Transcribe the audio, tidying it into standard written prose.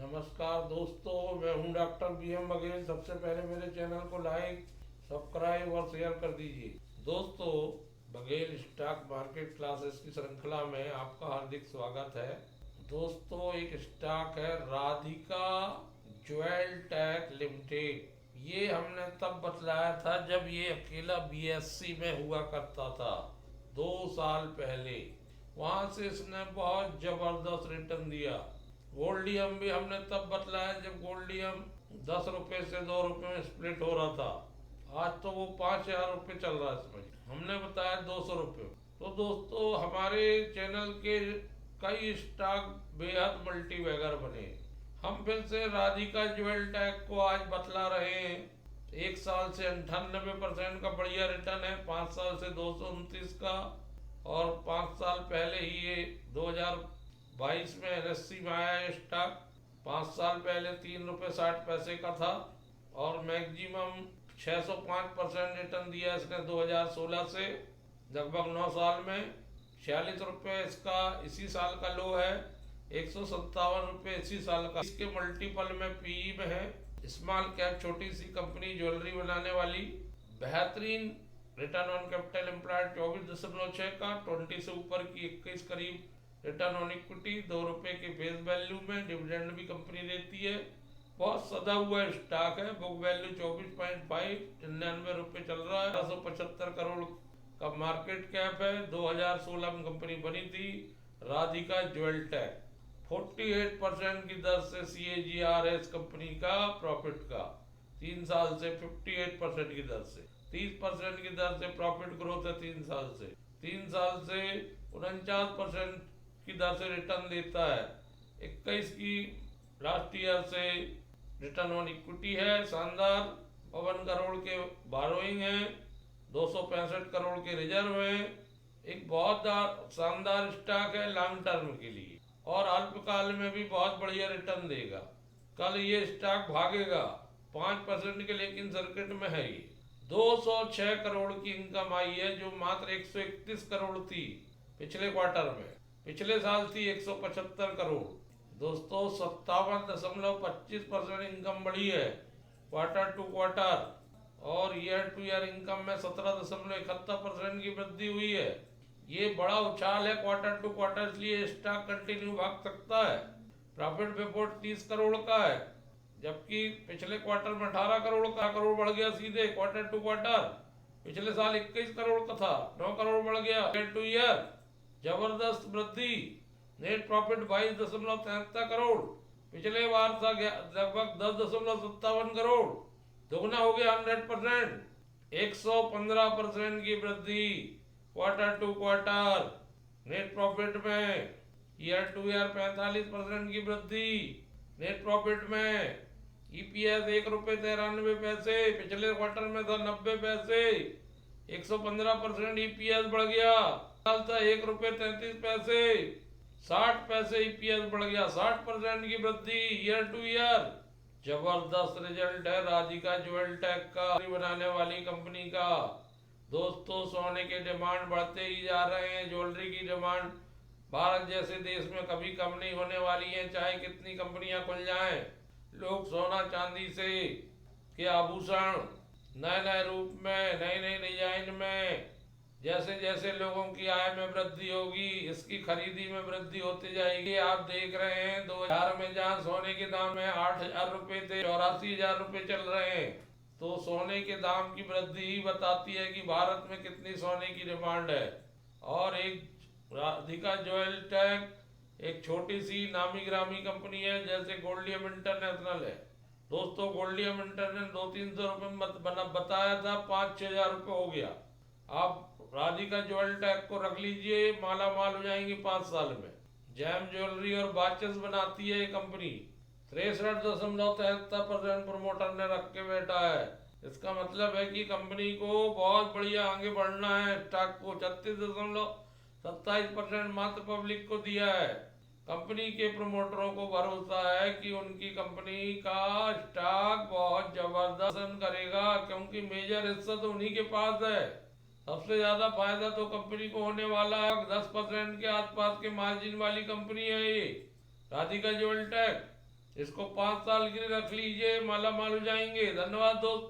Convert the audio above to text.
नमस्कार दोस्तों, मैं हूं डॉक्टर BM बघेल। सबसे पहले मेरे चैनल को लाइक, सब्सक्राइब और शेयर कर दीजिए। दोस्तों, बघेल स्टॉक मार्केट क्लासेस की श्रृंखला में आपका हार्दिक स्वागत है। दोस्तों, एक स्टॉक है राधिका ज्वेल टेक लिमिटेड। ये हमने तब बतलाया था जब ये अकेला BSC में हुआ करता था, 2 साल पहले। वहां से इसने बहुत जबरदस्त रिटर्न दिया। गोल्डियम भी हमने तब बतलाया जब गोल्डियम 10 रुपये से 2 रुपये में स्प्लिट हो रहा था। आज तो वो 5,000 रुपये चल रहा है। इसमें हमने बताया 200 रुपये। तो दोस्तों, हमारे चैनल के कई स्टॉक बेहद मल्टी बैगर बने। हम फिर से राधिका ज्वेल टेक को आज बतला रहे हैं। 1 साल से 98% का बढ़िया रिटर्न है, 5 साल से 229 का, और 5 साल पहले ही ये 2022 में NSE में आया है स्टॉक। 5 साल पहले 3 रुपये 60 पैसे का था और मैक्सिमम 605% रिटर्न दिया इसने 2016 से। लगभग 9 साल में 46 रुपये इसका इसी साल का लो है, 157 रुपये इसी साल का। इसके मल्टीपल में PE में है। स्मॉल कैप छोटी सी कंपनी, ज्वेलरी बनाने वाली। बेहतरीन रिटर्न ऑन कैपिटल एम्प्लॉयड 24.6 का, 20 से ऊपर की 21 करीब रिटर्न ऑन इक्विटी, 2 रुपये के फेस वैल्यू में। डिविडेंड भी कंपनी देती है। बहुत सदा हुआ स्टॉक है। बुक वैल्यू 24.5, 99 रुपये चल रहा है। 175 करोड़ का मार्केट कैप है। 2016 में कंपनी बनी थी राधिका ज्वेल टेक। 48% की दर से CAGR है इस कंपनी का प्रॉफिट का। 3 साल से 58% की दर से, 30% की दर से प्रॉफिट ग्रोथ है 3 साल से। 3 साल से 49% की दर से रिटर्न देता है। 21 की लास्ट ईयर से रिटर्न ऑन इक्विटी है शानदार। 52 करोड़ के बारोइंग है, 265 करोड़ के रिजर्व है। एक बहुत शानदार स्टॉक है लॉन्ग टर्म के लिए, और अल्पकाल में भी बहुत बढ़िया रिटर्न देगा। कल ये स्टॉक भागेगा 5% के, लेकिन सर्किट में है ये। 206 करोड़ की इनकम आई है, जो मात्र 131 करोड़ थी पिछले क्वार्टर में। पिछले साल थी 175 करोड़। दोस्तों, 57.25% इनकम बढ़ी है क्वार्टर टू क्वार्टर, और ईयर टू ईयर इनकम में 17.71% की वृद्धि हुई है। ये बड़ा उछाल है क्वार्टर टू क्वार्टर, इसलिए स्टॉक कंटिन्यू भाग सकता है। प्रॉफिट बिफोर 30 करोड़ का है, जबकि पिछले क्वार्टर में 18 करोड़ बढ़ गया सीधे क्वार्टर टू क्वार्टर। पिछले साल 21 करोड़ का था, 9 करोड़ बढ़ गया ईयर टू ईयर। जबरदस्त वृद्धि। नेट प्रॉफिट 22.73 करोड़, पिछले बार था लगभग 10.57 करोड़, दोगुना हो गया 100%। 115% की वृद्धि quarter to quarter net profit में। ईयर टू ईयर 45% की वृद्धि नेट प्रॉफिट में। EPS 1.93 रुपये, पिछले क्वार्टर में था 90 पैसे, 115% EPS बढ़ गया। साल था 1.33 रुपये, 60 पैसे EPS बढ़ गया, 60% की वृद्धि ईयर टू ईयर। जबरदस्त रिजल्ट है राधिका ज्वेल टेक का, बनाने वाली कंपनी का। दोस्तों, सोने के डिमांड बढ़ते ही जा रहे हैं। ज्वेलरी की डिमांड भारत जैसे देश में कभी कम नहीं होने वाली है, चाहे कितनी कंपनियां खुल जाएं। लोग सोना चांदी से के आभूषण नए नए रूप में, नई नई डिजाइन में, जैसे जैसे लोगों की आय में वृद्धि होगी, इसकी खरीदी में वृद्धि होती जाएगी। आप देख रहे हैं 2000 में जहाँ सोने के दाम में 8,000 रुपये थे, 84,000 रुपये चल रहे हैं। तो सोने के दाम की वृद्धि ही बताती है कि भारत में कितनी सोने की डिमांड है। और एक राधिका ज्वेल टेक एक छोटी सी नामी ग्रामी कंपनी है, जैसे गोल्डियम इंटरनेशनल है। दोस्तों, गोल्डियम इंटरनेशनल 200-300 रुपये बताया था, 5-6 हजार रुपये हो गया। आप राधिका ज्वेल टेक को रख लीजिए, माला माल हो जाएंगी 5 साल में। जैम ज्वेलरी और वॉचेस बनाती है ये कंपनी। 63.73% प्रमोटर ने रख के बैठा है। इसका मतलब है कि कंपनी को बहुत बढ़िया आगे बढ़ना है। स्टॉक को 36.27% मात्र पब्लिक को दिया है। कंपनी के प्रमोटरों को भरोसा है कि उनकी कंपनी का स्टॉक बहुत जबरदस्त करेगा, क्योंकि मेजर हिस्सा तो उन्हीं के पास है। सबसे ज्यादा फायदा तो कंपनी को होने वाला है। 10% के आसपास के मार्जिन वाली कंपनी है ये राधिका ज्वेल टेक। इसको 5 साल के लिए रख लीजिए, माला माल हो जाएंगे। धन्यवाद दोस्त।